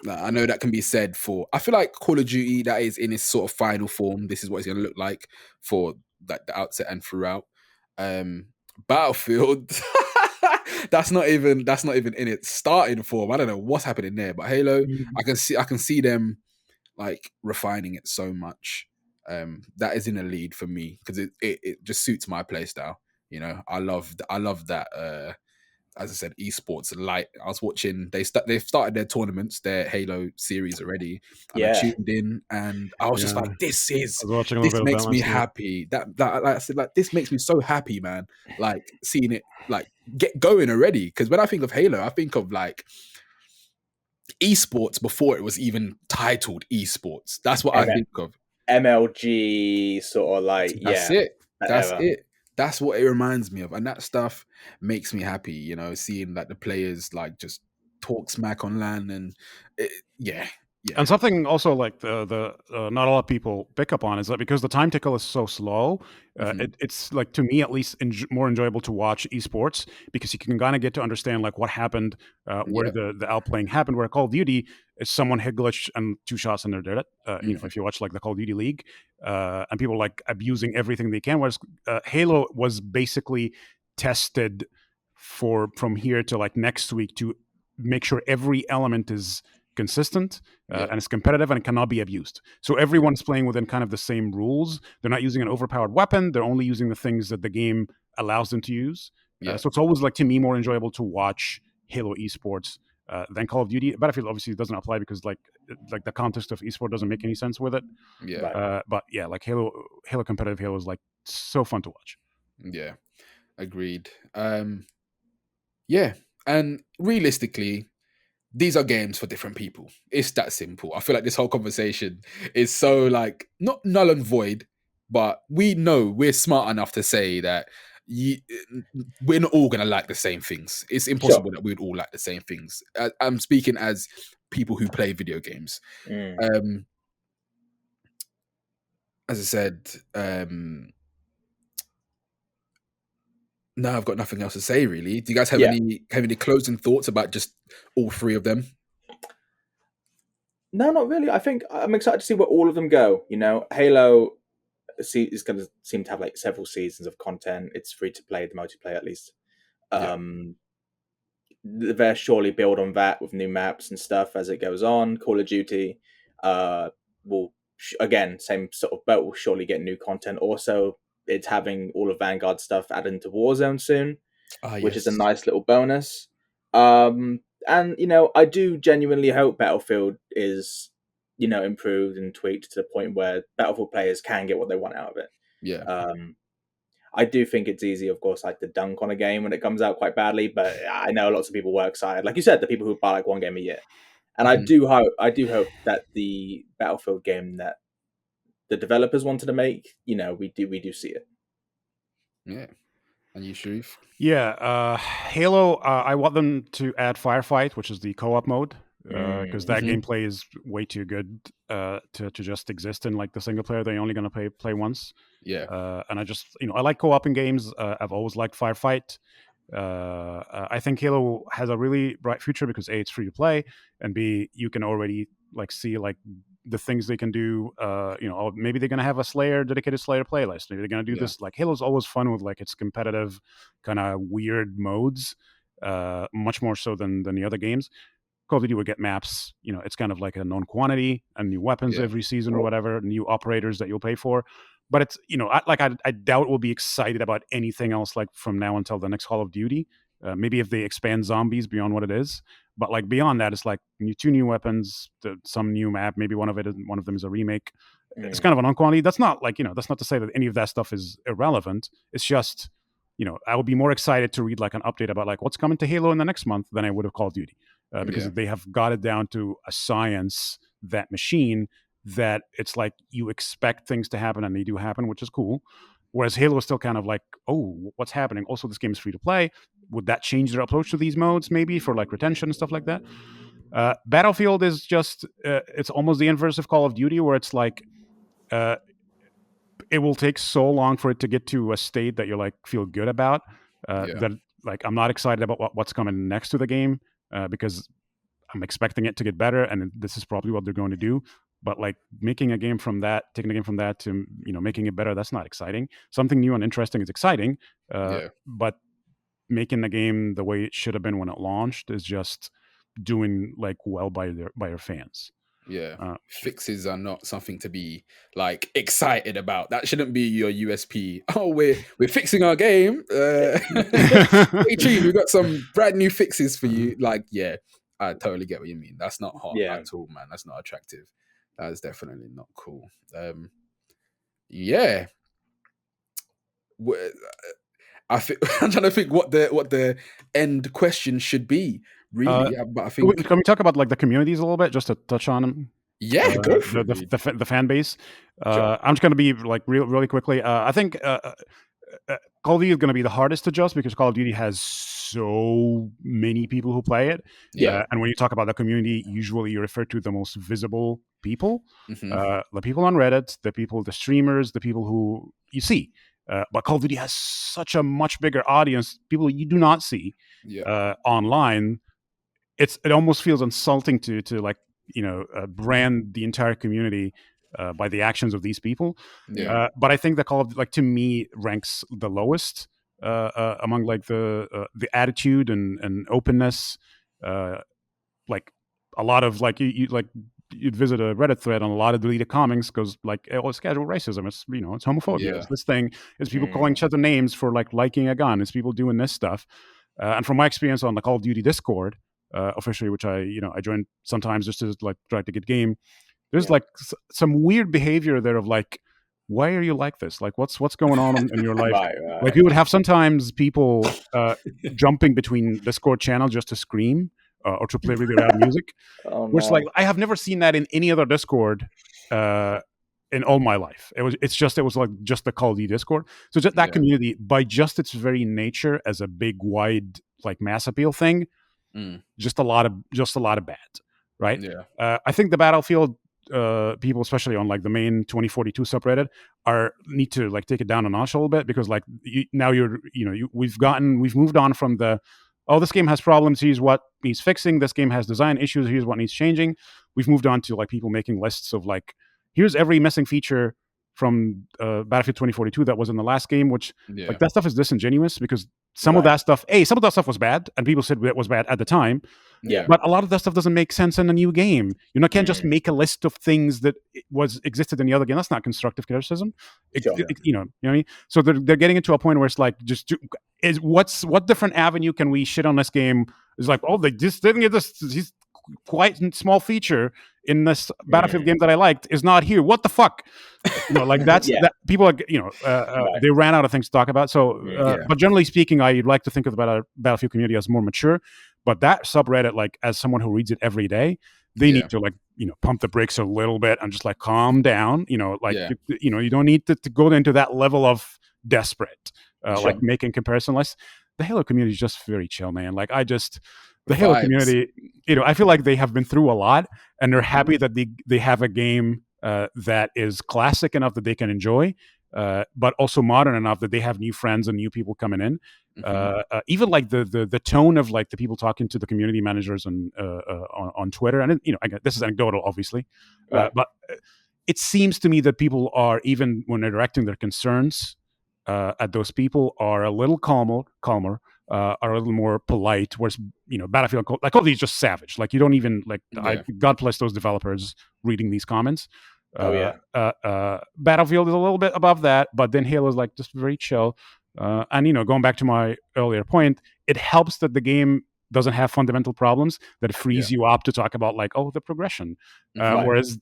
Like, I know that can be said for. I feel like Call of Duty, that is in its sort of final form. This is what it's going to look like for like the outset and throughout. Battlefield, that's not even in its starting form. I don't know what's happening there, but Halo, I can see them like refining it so much. That is in a lead for me because it just suits my play style. You know, I love that. As I said, esports light. I was watching. They've started their tournaments, their Halo series already, and I tuned in, and I was just like, "This makes me happy." That like I said, like this makes me so happy, man. Like seeing it like get going already. Because when I think of Halo, I think of like esports before it was even titled esports. That's what I think of. MLG sort of like That's it. That's what it reminds me of, and that stuff makes me happy. You know, seeing that the players like just talk smack on LAN, and yeah. And something also like the not a lot of people pick up on is that because the time tickle is so slow, it's like, to me at least, more enjoyable to watch esports because you can kind of get to understand like what happened, where the outplaying happened. Where Call of Duty is someone hit glitch and 2 shots and they're dead. You know, if you watch like the Call of Duty League, and people like abusing everything they can, whereas Halo was basically tested from here to like next week to make sure every element is consistent and it's competitive and it cannot be abused. So everyone's playing within kind of the same rules. They're not using an overpowered weapon. They're only using the things that the game allows them to use. So it's always, like, to me, more enjoyable to watch Halo esports than Call of Duty. Battlefield obviously doesn't apply because like the context of esport doesn't make any sense with it. But yeah, like Halo competitive Halo is like so fun to watch. Yeah, agreed. Yeah, and realistically, these are games for different people. It's that simple. I feel like this whole conversation is so like not null and void, but we know we're smart enough to say that we're not all going to like the same things. It's impossible that we'd all like the same things. I'm speaking as people who play video games. As I said, no, I've got nothing else to say really. Do you guys have any closing thoughts about just all 3 of them? No, not really. I think I'm excited to see where all of them go. You know, Halo is going to seem to have like several seasons of content. It's free to play, the multiplayer at least. They'll surely build on that with new maps and stuff as it goes on. Call of Duty will again, same sort of boat, will surely get new content. Also, it's having all of Vanguard stuff added into Warzone soon, which is a nice little bonus. And you know, I do genuinely hope Battlefield is, you know, improved and tweaked to the point where Battlefield players can get what they want out of it. I do think it's easy, of course, like to dunk on a game when it comes out quite badly. But I know lots of people were excited, like you said, the people who buy like one game a year. And I do hope that the Battlefield game that the developers wanted to make, we do see it. Yeah. And you, Sherif? Yeah, Halo. I want them to add Firefight, which is the co-op mode, because that gameplay is way too good to just exist in like the single player. They're only going to play once. Yeah. And I just I like co-op in games. I've always liked Firefight. I think Halo has a really bright future because A, it's free to play, and B, you can already like see like the things they can do. Maybe they're gonna have a dedicated Slayer playlist. Maybe they're gonna do this. Like Halo's always fun with like its competitive kind of weird modes, much more so than the other games. Call of Duty would get maps. It's kind of like a known quantity and new weapons every season or whatever, new operators that you'll pay for. But it's I doubt we'll be excited about anything else like from now until the next Call of Duty. Maybe if they expand zombies beyond what it is, but like beyond that, it's like two new weapons, some new map. Maybe one of them is a remake. It's kind of an quantity. That's not that's not to say that any of that stuff is irrelevant. It's just I would be more excited to read like an update about like what's coming to Halo in the next month than I would have Call of Duty because they have got it down to a science, that machine, that it's like you expect things to happen and they do happen, which is cool. Whereas Halo is still kind of like, oh, what's happening? Also, this game is free to play. Would that change their approach to these modes, maybe for like retention and stuff like that? Battlefield is just, it's almost the inverse of Call of Duty, where it's like, it will take so long for it to get to a state that you like feel good about. That like I'm not excited about what's coming next to the game because I'm expecting it to get better, and this is probably what they're going to do. But like taking a game from that to making it better, that's not exciting. Something new and interesting is exciting, but making the game the way it should have been when it launched is just doing like well by your fans. Fixes are not something to be like excited about. That shouldn't be your USP. Oh, we're fixing our game. Hey, Tree, we've got some brand new fixes for you. Like, I totally get what you mean. That's not hot at all, man. That's not attractive. That is definitely not cool. I'm trying to think what the end question should be. Really, but I think can we talk about like the communities a little bit, just to touch on them? Yeah, go for it. The fan base. Sure. I'm just going to be like really quickly. I think Call of Duty is going to be the hardest to adjust because Call of Duty has so many people who play it. And when you talk about the community, usually you refer to the most visible people, the people on Reddit, the streamers, the people who you see. But Call of Duty has such a much bigger audience, people you do not see online. It almost feels insulting to like brand the entire community by the actions of these people. But I think that Call of, like, to me, ranks the lowest among like the attitude and openness. Like a lot of like you'd visit a Reddit thread on a lot of deleted comments because like it's casual racism, it's it's homophobia, it's this thing, it's people calling each other names for like liking a gun, it's people doing this stuff. And from my experience on the Call of Duty Discord, officially, which I join sometimes just to like try to get game, there's like some weird behavior there of like, why are you like this? Like, what's going on in your life? Right. Like, you would have sometimes people jumping between Discord channels just to scream or to play really loud music, which like I have never seen that in any other Discord in all my life. It was like just the Call of Duty Discord. So just that community, by just its very nature as a big, wide, like mass appeal thing, just a lot of bad, right? I think the Battlefield people, especially on like the main 2042 subreddit, need to like take it down a notch a little bit, because like we've moved on from the, oh, this game has problems, here's what needs fixing, this game has design issues, here's what needs changing. We've moved on to like people making lists of like, here's every missing feature from Battlefield 2042 that was in the last game, which like that stuff is disingenuous, because some of that stuff was bad and people said it was bad at the time. But a lot of that stuff doesn't make sense in a new game. You can't just make a list of things that existed in the other game. That's not constructive criticism. You know what I mean? So they're getting into a point where it's like, what different avenue can we shit on this game? It's like, oh, they just didn't get this. These quite small feature in this Battlefield game that I liked is not here. What the fuck? Like that's that people are, they ran out of things to talk about. So, but generally speaking, I'd like to think of the Battlefield community as more mature. But that subreddit, like as someone who reads it every day, they need to pump the brakes a little bit and just like calm down. You don't need to go into that level of desperate, like making comparison. Less the Halo community is just very chill, man. Like the Halo community, I feel like they have been through a lot, and they're happy that they have a game that is classic enough that they can enjoy, but also modern enough that they have new friends and new people coming in. Even like the tone of like the people talking to the community managers on Twitter, and this is anecdotal, obviously, but it seems to me that people are, even when they're directing their concerns at those people, are a little calmer, are a little more polite. Whereas Battlefield, like all these, just savage. Like you don't even like. God bless those developers reading these comments. Battlefield is a little bit above that, but then Halo is like just very chill. And going back to my earlier point, it helps that the game doesn't have fundamental problems that frees you up to talk about like, the progression. Whereas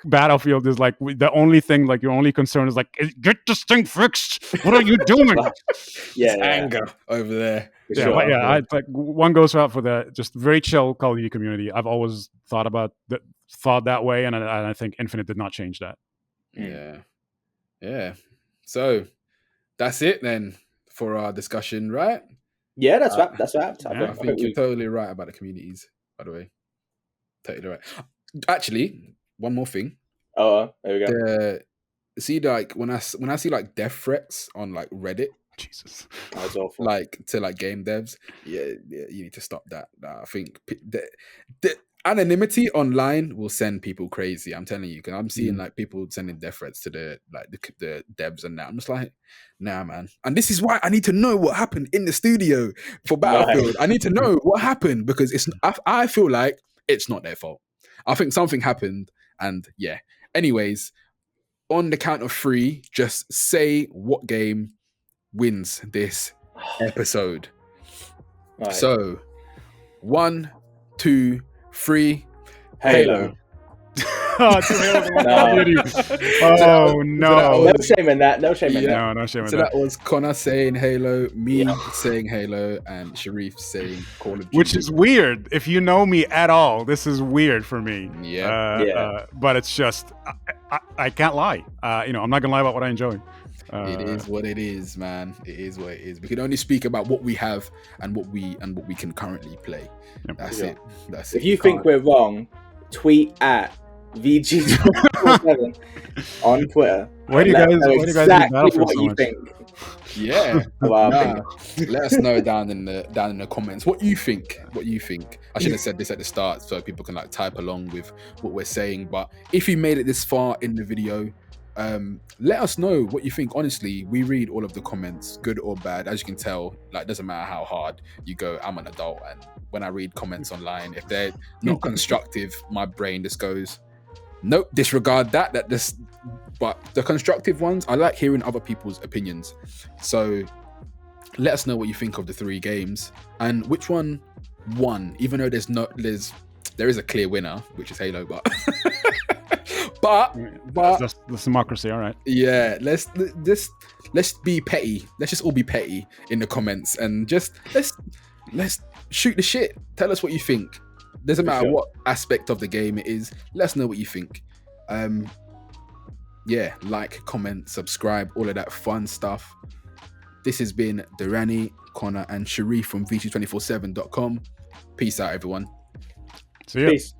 Battlefield is like the only thing, like your only concern is like, get this thing fixed. What are you doing? Anger over there. But like one goes out for the just very chill Call of Duty community. I've always thought that way, and I think Infinite did not change that. Yeah. So that's it then for our discussion, right? Yeah, that's right. That's right. I think you're totally right about the communities, by the way. Totally right. Actually, one more thing. Oh, there we go. See, like when I see like death threats on like Reddit, Jesus, that's awful. Like to like game devs, you need to stop that. I think the anonymity online will send people crazy. I'm telling you, because I'm seeing like people sending death threats to the devs and that. I'm just like, nah, man. And this is why I need to know what happened in the studio for Battlefield. I need to know what happened, because I feel like it's not their fault. I think something happened, and Anyways, on the count of 3, just say what game wins this episode. Right. So 1, 2, 3. Halo. No. No shame in that. No shame in that. So that was Connor saying Halo, me saying Halo, and Sherif saying Call of Duty. Which is weird. If you know me at all, this is weird for me. But it's just, I can't lie. I'm not gonna lie about what I enjoy. It is what it is, man. It is what it is. We can only speak about what we have and what we can currently play. That's it. If you think we're wrong, tweet at VG247 on Twitter. Why do you guys exactly what you think? Yeah. Let us know down in the comments what you think. I should have said this at the start so people can like type along with what we're saying. But if you made it this far in the video, let us know what you think. Honestly, we read all of the comments, good or bad. As you can tell, like, doesn't matter how hard you go, I'm an adult, and when I read comments online, if they're not constructive, my brain just goes, nope, disregard that. But the constructive ones, I like hearing other people's opinions. So let us know what you think of the 3 games and which one won, even though there is a clear winner, which is Halo, but that's democracy, all right. Yeah, let's be petty. Let's just all be petty in the comments and just let's shoot the shit. Tell us what you think. Doesn't matter what aspect of the game it is. Let us know what you think. Like, comment, subscribe, all of that fun stuff. This has been Dorrani, Connor, and Sherif from VG247.com. Peace out, everyone. See ya. Peace.